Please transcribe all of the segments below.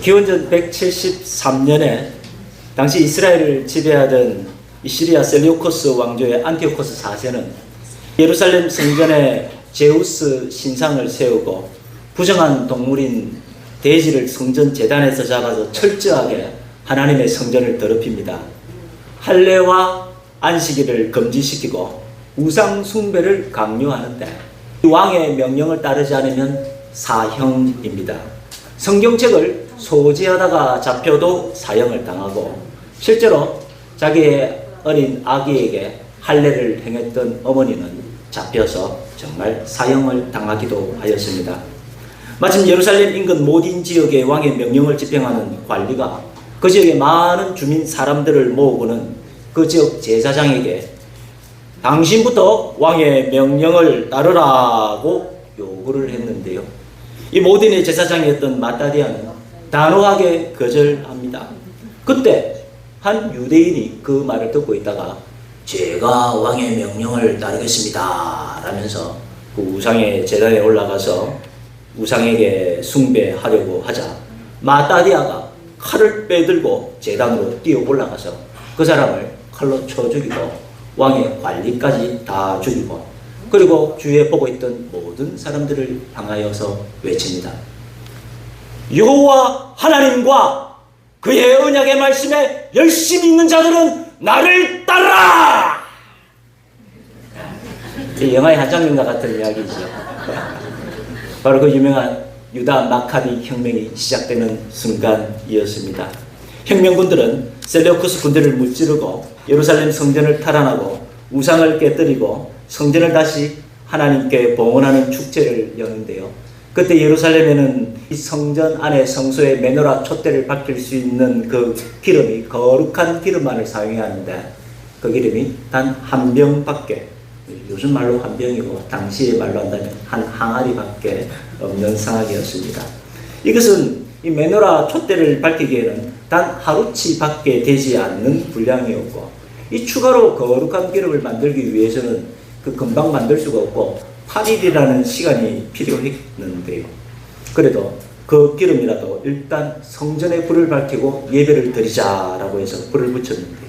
기원전 173년에 당시 이스라엘을 지배하던 시리아 셀류코스 왕조의 안티오코스 4세는 예루살렘 성전에 제우스 신상을 세우고 부정한 동물인 돼지를 성전 제단에서 잡아서 철저하게 하나님의 성전을 더럽힙니다. 할례와 안식일을 금지시키고 우상 숭배를 강요하는데 왕의 명령을 따르지 않으면 사형입니다. 성경책을 소지하다가 잡혀도 사형을 당하고 실제로 자기의 어린 아기에게 할례를 행했던 어머니는 잡혀서 정말 사형을 당하기도 하였습니다. 마침 예루살렘 인근 모딘 지역의 왕의 명령을 집행하는 관리가 그 지역의 많은 주민 사람들을 모으고는 그 지역 제사장에게 당신부터 왕의 명령을 따르라고 요구를 했는데요. 이 모딘의 제사장이었던 마따디아는 단호하게 거절합니다. 그때 한 유대인이 그 말을 듣고 있다가 제가 왕의 명령을 따르겠습니다 라면서 그 우상의 제단에 올라가서 우상에게 숭배하려고 하자 마따디아가 칼을 빼들고 제단으로 뛰어 올라가서 그 사람을 칼로 쳐 죽이고 왕의 관리까지 다 죽이고 그리고 주위에 보고 있던 모든 사람들을 향하여서 외칩니다. 여호와 하나님과 그의 언약의 말씀에 열심히 있는 자들은 나를 따르라! 영화의 한 장면과 같은 이야기죠. 바로 그 유명한 유다 마카비 혁명이 시작되는 순간이었습니다. 혁명군들은 셀레우쿠스 군대를 무찌르고 예루살렘 성전을 탈환하고 우상을 깨뜨리고 성전을 다시 하나님께 봉헌하는 축제를 여는데요. 그때 예루살렘에는 이 성전 안에 성소에 메노라 촛대를 밝힐 수 있는 그 기름이 거룩한 기름만을 사용해야 하는데 그 기름이 단 한 병밖에, 요즘 말로 한 병이고 당시의 말로 한다면 한 항아리밖에 없는 상황이었습니다. 이것은 이 메노라 촛대를 밝히기에는 단 하루치밖에 되지 않는 분량이었고 이 추가로 거룩한 기름을 만들기 위해서는 그 금방 만들 수가 없고 8일이라는 시간이 필요했는데요. 그래도 그 기름이라도 일단 성전에 불을 밝히고 예배를 드리자라고 해서 불을 붙였는데요.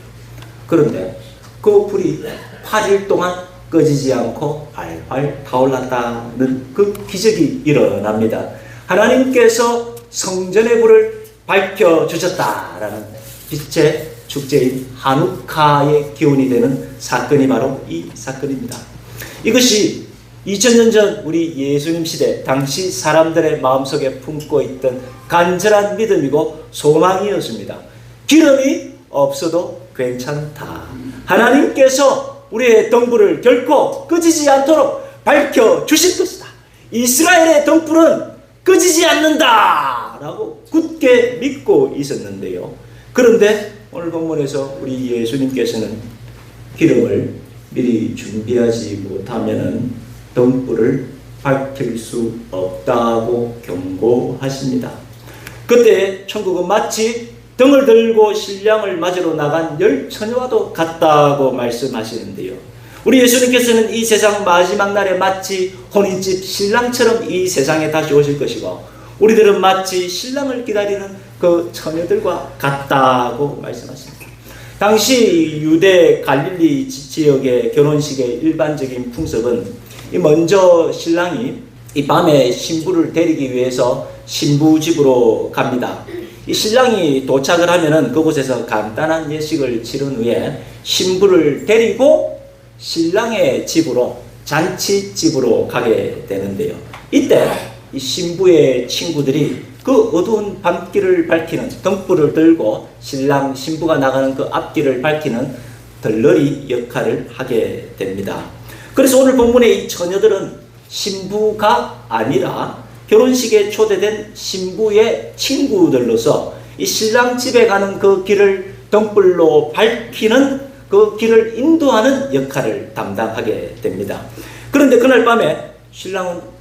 그런데 그 불이 8일 동안 꺼지지 않고 활활 타올랐다는 그 기적이 일어납니다. 하나님께서 성전의 불을 밝혀주셨다라는 빛의 축제인 하누카의 기원이 되는 사건이 바로 이 사건입니다. 이것이 2000년 전 우리 예수님 시대 당시 사람들의 마음속에 품고 있던 간절한 믿음이고 소망이었습니다. 기름이 없어도 괜찮다. 하나님께서 우리의 등불을 결코 꺼지지 않도록 밝혀주실 것이다. 이스라엘의 등불은 꺼지지 않는다 라고 굳게 믿고 있었는데요. 그런데 오늘 본문에서 우리 예수님께서는 기름을 미리 준비하지 못하면 등불을 밝힐 수 없다고 경고하십니다. 그때 천국은 마치 등을 들고 신랑을 맞으러 나간 열 처녀와도 같다고 말씀하시는데요. 우리 예수님께서는 이 세상 마지막 날에 마치 혼인집 신랑처럼 이 세상에 다시 오실 것이고 우리들은 마치 신랑을 기다리는 그 처녀들과 같다고 말씀하십니다. 당시 유대 갈릴리 지역의 결혼식의 일반적인 풍습은 먼저 신랑이 이 밤에 신부를 데리기 위해서 신부 집으로 갑니다. 이 신랑이 도착을 하면은 그곳에서 간단한 예식을 치른 후에 신부를 데리고 신랑의 집으로 잔치집으로 가게 되는데요. 이때 이 신부의 친구들이 그 어두운 밤길을 밝히는 등불을 들고 신랑 신부가 나가는 그 앞길을 밝히는 들러리 역할을 하게 됩니다. 그래서 오늘 본문의 이 처녀들은 신부가 아니라 결혼식에 초대된 신부의 친구들로서 이 신랑 집에 가는 그 길을 등불로 밝히는 그 길을 인도하는 역할을 담당하게 됩니다. 그런데 그날 밤에 신랑은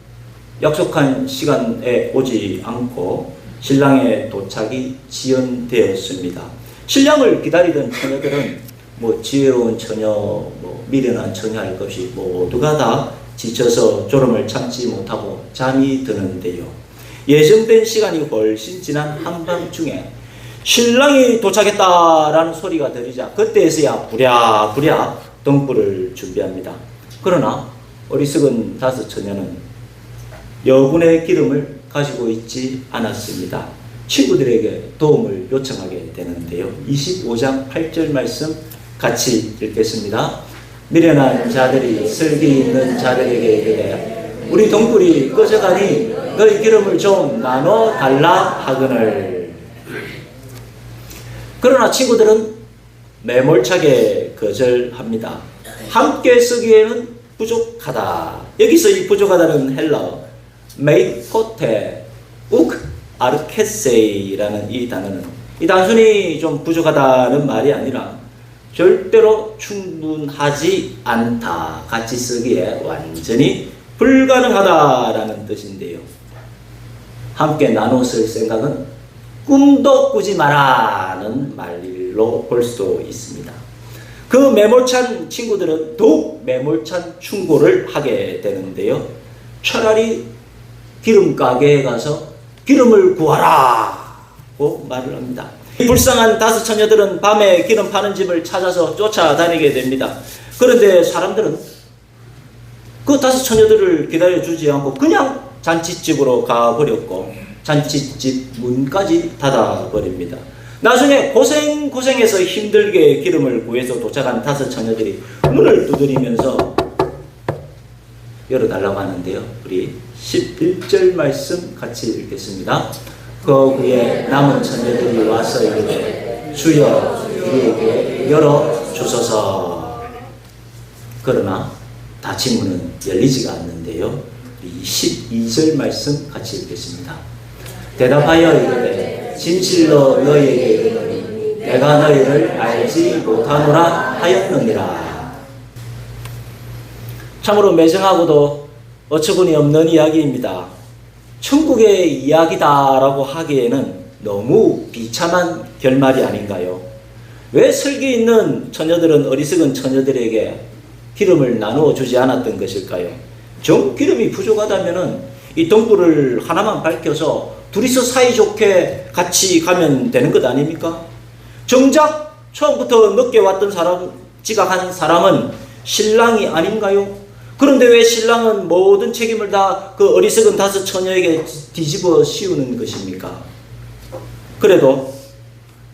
약속한 시간에 오지 않고 신랑의 도착이 지연되었습니다. 신랑을 기다리던 처녀들은 지혜로운 처녀, 미련한 처녀 할 것이 모두가 다 지쳐서 졸음을 참지 못하고 잠이 드는데요. 예정된 시간이 훨씬 지난 한밤중에 신랑이 도착했다라는 소리가 들리자 그때에서야 부랴부랴 등불을 준비합니다. 그러나 어리석은 다섯 처녀는 여분의 기름을 가지고 있지 않았습니다. 친구들에게 도움을 요청하게 되는데요. 25장 8절 말씀 같이 읽겠습니다. 미련한 자들이 슬기 있는 자들에게 이르되 우리 등불이 꺼져가니 너희 기름을 좀 나눠 달라 하거늘. 그러나 친구들은 매몰차게 거절합니다. 함께 쓰기에는 부족하다. 여기서 이 부족하다는 헬라어 메이포테 욱 아르케세이라는 이 단어는 이 단순히 좀 부족하다는 말이 아니라 절대로 충분하지 않다. 같이 쓰기에 완전히 불가능하다라는 뜻인데요. 함께 나눠 쓸 생각은 꿈도 꾸지 마라는 말로 볼 수도 있습니다. 그 매몰찬 친구들은 더욱 매몰찬 충고를 하게 되는데요. 차라리 기름 가게에 가서 기름을 구하라고 말을 합니다. 불쌍한 다섯 처녀들은 밤에 기름 파는 집을 찾아서 쫓아다니게 됩니다. 그런데 사람들은 그 다섯 처녀들을 기다려주지 않고 그냥 잔치집으로 가버렸고 잔치집 문까지 닫아버립니다. 나중에 고생해서 힘들게 기름을 구해서 도착한 다섯 처녀들이 문을 두드리면서 열어달라고 하는데요. 우리 11절 말씀 같이 읽겠습니다. 그 후에 남은 처녀들이 와서 이르되 주여 우리에게 열어주소서. 그러나 닫힌 문은 열리지가 않는데요. 12절 말씀 같이 읽겠습니다. 대답하여 이르되 진실로 너희에게 이르노니 내가 너희를 알지 못하노라 하였느니라. 참으로 매정하고도 어처구니 없는 이야기입니다. 천국의 이야기다라고 하기에는 너무 비참한 결말이 아닌가요? 왜 슬기 있는 처녀들은 어리석은 처녀들에게 기름을 나누어 주지 않았던 것일까요? 정 기름이 부족하다면 이 등불을 하나만 밝혀서 둘이서 사이좋게 같이 가면 되는 것 아닙니까? 정작 처음부터 늦게 왔던 사람, 지각한 사람은 신랑이 아닌가요? 그런데 왜 신랑은 모든 책임을 다 그 어리석은 다섯 처녀에게 뒤집어 씌우는 것입니까? 그래도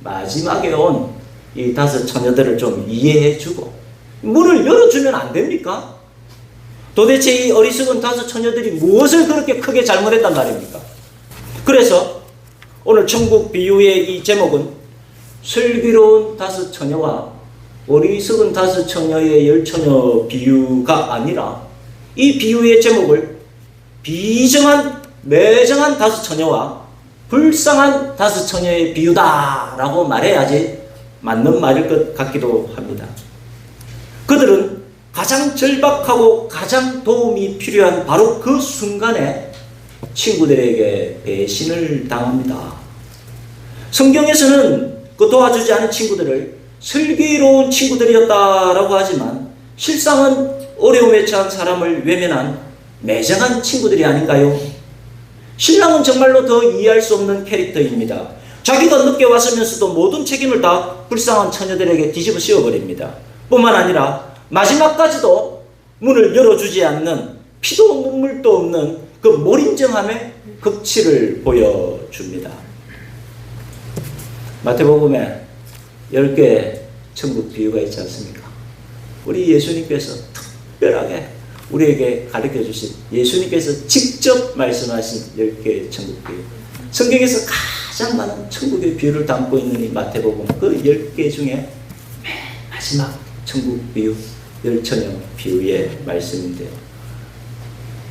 마지막에 온 이 다섯 처녀들을 좀 이해해주고 문을 열어주면 안 됩니까? 도대체 이 어리석은 다섯 처녀들이 무엇을 그렇게 크게 잘못했단 말입니까? 그래서 오늘 천국 비유의 이 제목은 슬기로운 다섯 처녀와 어리석은 다섯 처녀의 열 처녀 비유가 아니라 이 비유의 제목을 비정한 매정한 다섯 처녀와 불쌍한 다섯 처녀의 비유다라고 말해야지 맞는 말일 것 같기도 합니다. 그들은 가장 절박하고 가장 도움이 필요한 바로 그 순간에 친구들에게 배신을 당합니다. 성경에서는 그 도와주지 않은 친구들을 슬기로운 친구들이었다라고 하지만 실상은 어려움에 처한 사람을 외면한 매정한 친구들이 아닌가요? 신랑은 정말로 더 이해할 수 없는 캐릭터입니다. 자기가 늦게 왔으면서도 모든 책임을 다 불쌍한 처녀들에게 뒤집어 씌워버립니다. 뿐만 아니라 마지막까지도 문을 열어주지 않는 피도 눈물도 없는 그 몰인정함의 극치를 보여줍니다. 마태복음에 10개의 천국 비유가 있지 않습니까? 우리 예수님께서 특별하게 우리에게 가르쳐 주신 예수님께서 직접 말씀하신 10개의 천국 비유. 성경에서 가장 많은 천국의 비유를 담고 있는 이 마태복음 그 10개 중에 맨 마지막 천국 비유, 열처녀 비유의 말씀인데요.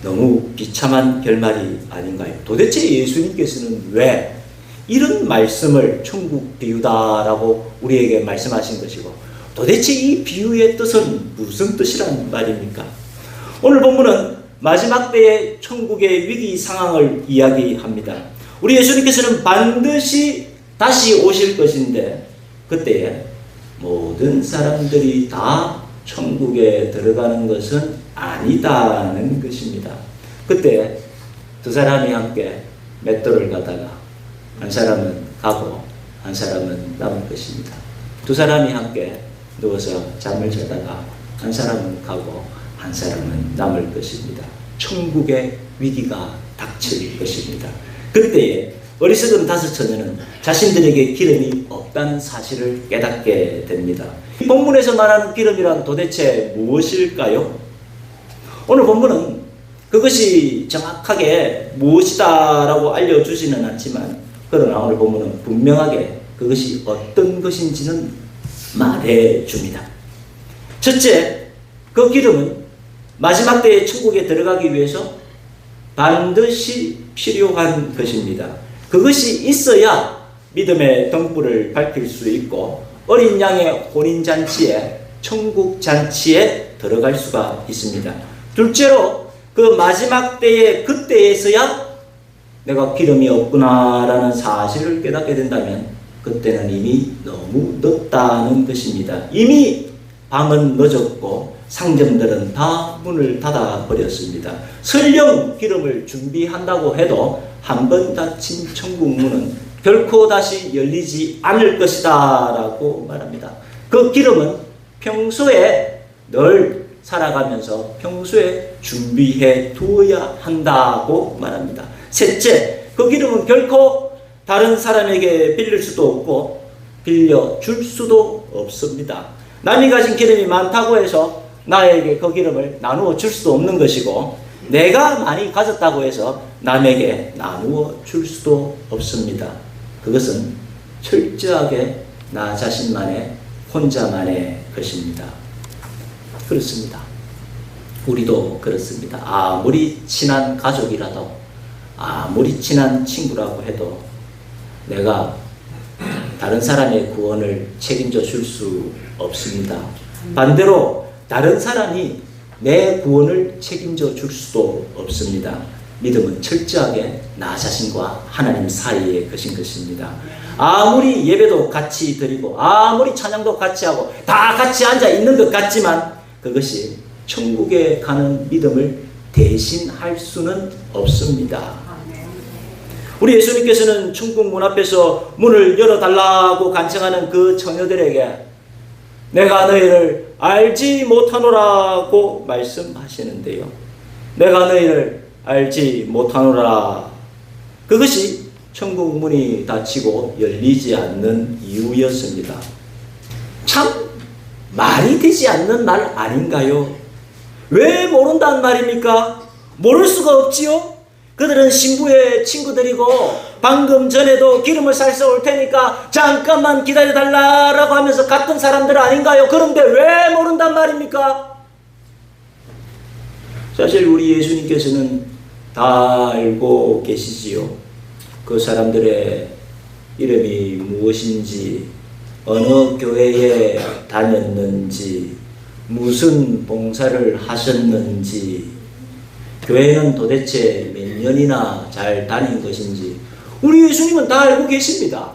너무 비참한 결말이 아닌가요? 도대체 예수님께서는 왜 이런 말씀을 천국 비유다라고 우리에게 말씀하신 것이고 도대체 이 비유의 뜻은 무슨 뜻이란 말입니까? 오늘 본문은 마지막 때의 천국의 위기 상황을 이야기합니다. 우리 예수님께서는 반드시 다시 오실 것인데 그때에 모든 사람들이 다 천국에 들어가는 것은 아니다는 것입니다. 그때 두 사람이 함께 맷돌을 가다가 한 사람은 가고 한 사람은 남을 것입니다. 두 사람이 함께 누워서 잠을 자다가 한 사람은 가고 한 사람은 남을 것입니다. 천국의 위기가 닥칠 것입니다. 그때에 어리석은 다섯 처녀는 자신들에게 기름이 없다는 사실을 깨닫게 됩니다. 이 본문에서 말하는 기름이란 도대체 무엇일까요? 오늘 본문은 그것이 정확하게 무엇이다라고 알려주지는 않지만, 그러나 오늘 본문은 분명하게 그것이 어떤 것인지는 말해줍니다. 첫째, 그 기름은 마지막 때의 천국에 들어가기 위해서 반드시 필요한 것입니다. 그것이 있어야 믿음의 등불을 밝힐 수 있고 어린 양의 혼인잔치에, 천국잔치에 들어갈 수가 있습니다. 둘째로, 그 마지막 때에 그때에서야 내가 기름이 없구나라는 사실을 깨닫게 된다면 그때는 이미 너무 늦다는 것입니다. 이미 밤은 늦었고 상점들은 다 문을 닫아 버렸습니다. 설령 기름을 준비한다고 해도 한 번 닫힌 천국 문은 결코 다시 열리지 않을 것이다 라고 말합니다. 그 기름은 평소에 늘 살아가면서 평소에 준비해 두어야 한다고 말합니다. 셋째, 그 기름은 결코 다른 사람에게 빌릴 수도 없고 빌려줄 수도 없습니다. 남이 가진 기름이 많다고 해서 나에게 그 기름을 나누어 줄 수도 없는 것이고, 내가 많이 가졌다고 해서 남에게 나누어 줄 수도 없습니다. 그것은 철저하게 나 자신만의, 혼자만의 것입니다. 그렇습니다. 우리도 그렇습니다. 아무리 친한 가족이라도, 아무리 친한 친구라고 해도 내가 다른 사람의 구원을 책임져 줄 수 없습니다. 반대로 다른 사람이 내 구원을 책임져 줄 수도 없습니다. 믿음은 철저하게 나 자신과 하나님 사이의 것인 것입니다. 아무리 예배도 같이 드리고 아무리 찬양도 같이 하고 다 같이 앉아 있는 것 같지만 그것이 천국에 가는 믿음을 대신할 수는 없습니다. 우리 예수님께서는 천국 문 앞에서 문을 열어달라고 간청하는 그 처녀들에게 내가 너희를 알지 못하노라고 말씀하시는데요. 내가 너희를 알지 못하노라. 그것이 천국 문이 닫히고 열리지 않는 이유였습니다. 참 말이 되지 않는 말 아닌가요? 왜 모른다는 말입니까? 모를 수가 없지요? 그들은 신부의 친구들이고 방금 전에도 기름을 쌀서 올 테니까 잠깐만 기다려달라고 하면서 갔던 사람들 아닌가요? 그런데 왜 모른단 말입니까? 사실 우리 예수님께서는 다 알고 계시지요. 그 사람들의 이름이 무엇인지, 어느 교회에 다녔는지, 무슨 봉사를 하셨는지, 교회는 도대체 몇 년이나 잘 다닌 것인지 우리 예수님은 다 알고 계십니다.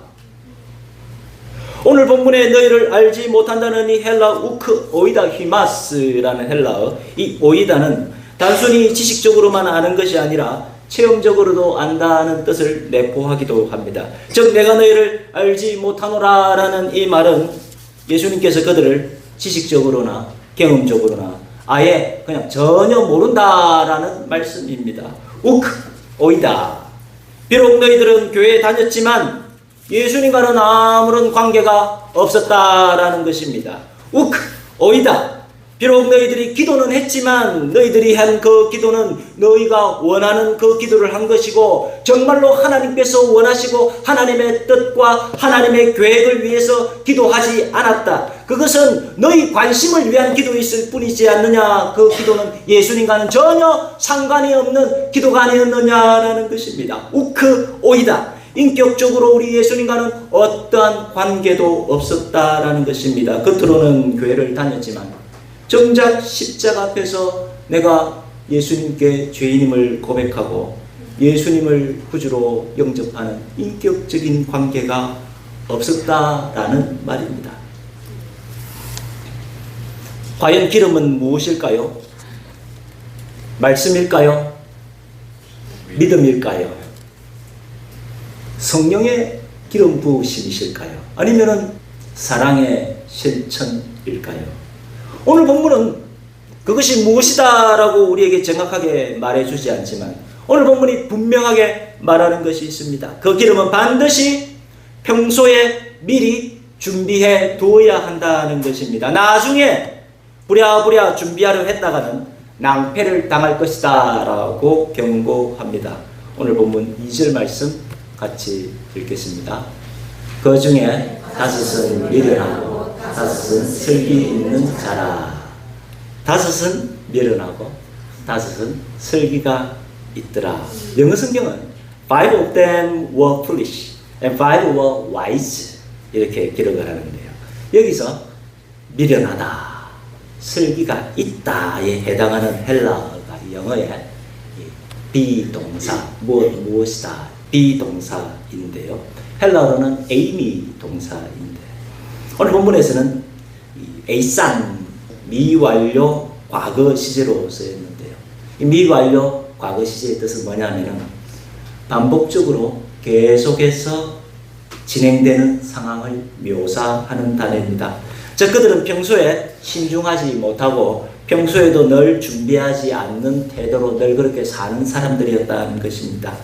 오늘 본문에 너희를 알지 못한다는 이 헬라 우크 오이다 히마스라는 헬라어, 이 오이다는 단순히 지식적으로만 아는 것이 아니라 체험적으로도 안다는 뜻을 내포하기도 합니다. 즉 내가 너희를 알지 못하노라라는 이 말은 예수님께서 그들을 지식적으로나 경험적으로나 아예 그냥 전혀 모른다라는 말씀입니다. 우크 오이다. 비록 너희들은 교회에 다녔지만 예수님과는 아무런 관계가 없었다라는 것입니다. 우크 오이다. 비록 너희들이 기도는 했지만 너희들이 한 그 기도는 너희가 원하는 그 기도를 한 것이고 정말로 하나님께서 원하시고 하나님의 뜻과 하나님의 계획을 위해서 기도하지 않았다. 그것은 너희 관심을 위한 기도였을 뿐이지 않느냐. 그 기도는 예수님과는 전혀 상관이 없는 기도가 아니었느냐라는 것입니다. 우크 오이다. 인격적으로 우리 예수님과는 어떠한 관계도 없었다라는 것입니다. 겉으로는 교회를 다녔지만 정작 십자가 앞에서 내가 예수님께 죄인임을 고백하고 예수님을 구주로 영접하는 인격적인 관계가 없었다라는 말입니다. 과연 기름은 무엇일까요? 말씀일까요? 믿음일까요? 성령의 기름 부으심이실까요? 아니면은 사랑의 실천일까요? 오늘 본문은 그것이 무엇이다라고 우리에게 정확하게 말해주지 않지만 오늘 본문이 분명하게 말하는 것이 있습니다. 그 기름은 반드시 평소에 미리 준비해 두어야 한다는 것입니다. 나중에 부랴부랴 준비하려 했다가는 낭패를 당할 것이다 라고 경고합니다. 오늘 본문 2절 말씀 같이 읽겠습니다. 그 중에 5은 미련하고 5은 슬기 있는 자라. 5은 미련하고 5은 슬기가 있더라. 영어 성경은 5 of them were foolish and 5 were wise 이렇게 기록을 하는데요. 여기서 미련하다, 슬기가 있다에 해당하는 헬라어가 영어의 비동사, 무엇이다, 비동사인데요. 헬라어로는 에이미 동사인데 오늘 본문에서는 에이산 미완료 과거 시제로 쓰였는데요. 이 미완료 과거 시제의 뜻은 뭐냐면은 반복적으로 계속해서 진행되는 상황을 묘사하는 단어입니다. 즉 그들은 평소에 신중하지 못하고 평소에도 늘 준비하지 않는 태도로 늘 그렇게 사는 사람들이었다는 것입니다.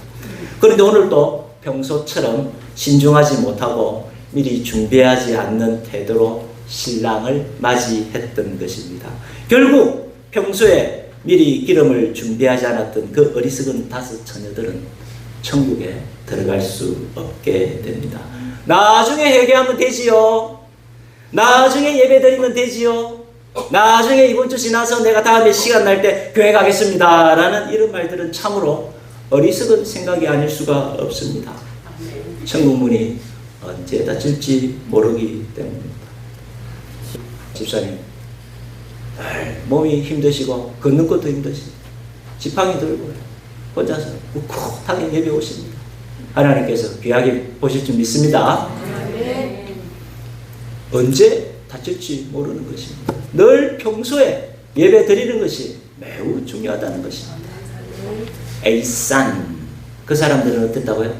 그런데 오늘도 평소처럼 신중하지 못하고 미리 준비하지 않는 태도로 신랑을 맞이했던 것입니다. 결국 평소에 미리 기름을 준비하지 않았던 그 어리석은 5 처녀들은 천국에 들어갈 수 없게 됩니다. 나중에 회개하면 되지요. 나중에 예배 드리면 되지요. 나중에 이번 주 지나서 내가 다음에 시간 날 때 교회 가겠습니다 라는 이런 말들은 참으로 어리석은 생각이 아닐 수가 없습니다. 천국 문이 언제 닫힐지 모르기 때문입니다. 집사님 몸이 힘드시고 걷는 것도 힘드시고 지팡이 들고 혼자서 꿋꿋하게 예배 오십니다. 하나님께서 귀하게 보실 줄 믿습니다. 언제 다칠지 모르는 것입니다. 늘 평소에 예배 드리는 것이 매우 중요하다는 것입니다. 에이산 그 사람들은 어땠다고요?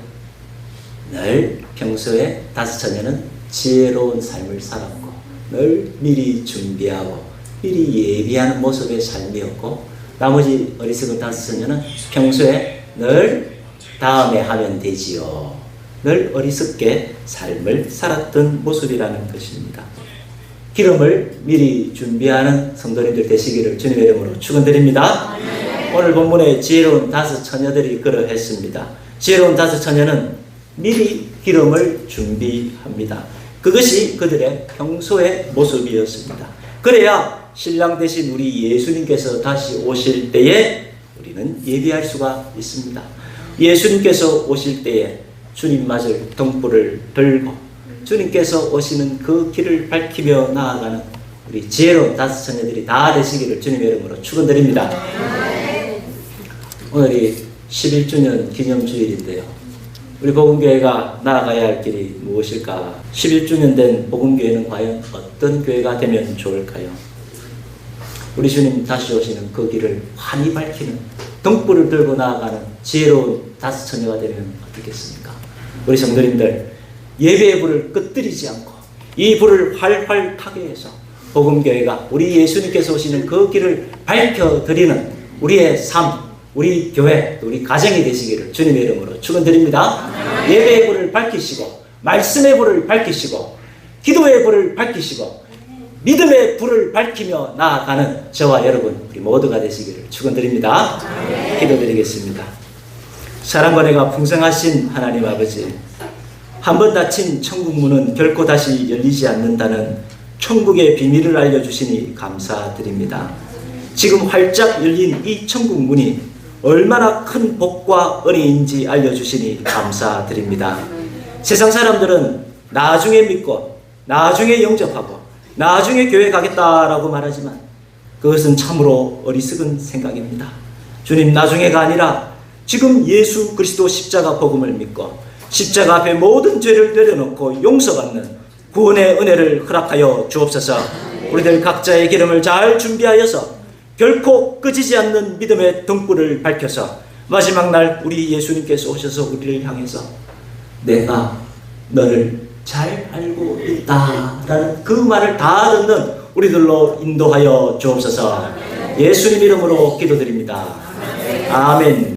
늘 평소에 5 처녀는 지혜로운 삶을 살았고 늘 미리 준비하고 미리 예비하는 모습의 삶이었고 나머지 어리석은 5 처녀는 평소에 늘 다음에 하면 되지요. 늘 어리석게 삶을 살았던 모습이라는 것입니다. 기름을 미리 준비하는 성도님들 되시기를 주님의 이름으로 축원드립니다. 오늘 본문에 지혜로운 5 처녀들이 그러했습니다. 지혜로운 5 처녀는 미리 기름을 준비합니다. 그것이 그들의 평소의 모습이었습니다. 그래야 신랑 되신 우리 예수님께서 다시 오실 때에 우리는 예비할 수가 있습니다. 예수님께서 오실 때에 주님 맞을 등불을 들고 주님께서 오시는 그 길을 밝히며 나아가는 우리 지혜로운 5 처녀들이 다 되시기를 주님의 이름으로 축원드립니다. 오늘이 11주년 기념주일인데요. 우리 복음교회가 나아가야 할 길이 무엇일까? 11주년 된 복음교회는 과연 어떤 교회가 되면 좋을까요? 우리 주님 다시 오시는 그 길을 환히 밝히는 등불을 들고 나아가는 지혜로운 5 처녀가 되면 어떻겠습니까? 우리 성도님들 예배의 불을 끄뜨리지 않고 이 불을 활활 타게 해서 복음교회가 우리 예수님께서 오시는 그 길을 밝혀드리는 우리의 삶, 우리 교회, 우리 가정이 되시기를 주님의 이름으로 축원드립니다. 예배의 불을 밝히시고 말씀의 불을 밝히시고 기도의 불을 밝히시고 믿음의 불을 밝히며 나아가는 저와 여러분 우리 모두가 되시기를 축원드립니다. 기도드리겠습니다. 사랑과 은혜가 풍성하신 하나님 아버지, 한 번 닫힌 천국 문은 결코 다시 열리지 않는다는 천국의 비밀을 알려주시니 감사드립니다. 지금 활짝 열린 이 천국 문이 얼마나 큰 복과 은혜인지 알려주시니 감사드립니다. 세상 사람들은 나중에 믿고 나중에 영접하고 나중에 교회 가겠다라고 말하지만 그것은 참으로 어리석은 생각입니다. 주님, 나중에가 아니라 지금 예수 그리스도 십자가 복음을 믿고 십자가 앞에 모든 죄를 내려놓고 용서받는 구원의 은혜를 허락하여 주옵소서. 우리들 각자의 기름을 잘 준비하여서 결코 끄지지 않는 믿음의 등불을 밝혀서 마지막 날 우리 예수님께서 오셔서 우리를 향해서 내가 너를 잘 알고 있다라는 그 말을 다 듣는 우리들로 인도하여 주옵소서. 예수님 이름으로 기도드립니다. 아멘.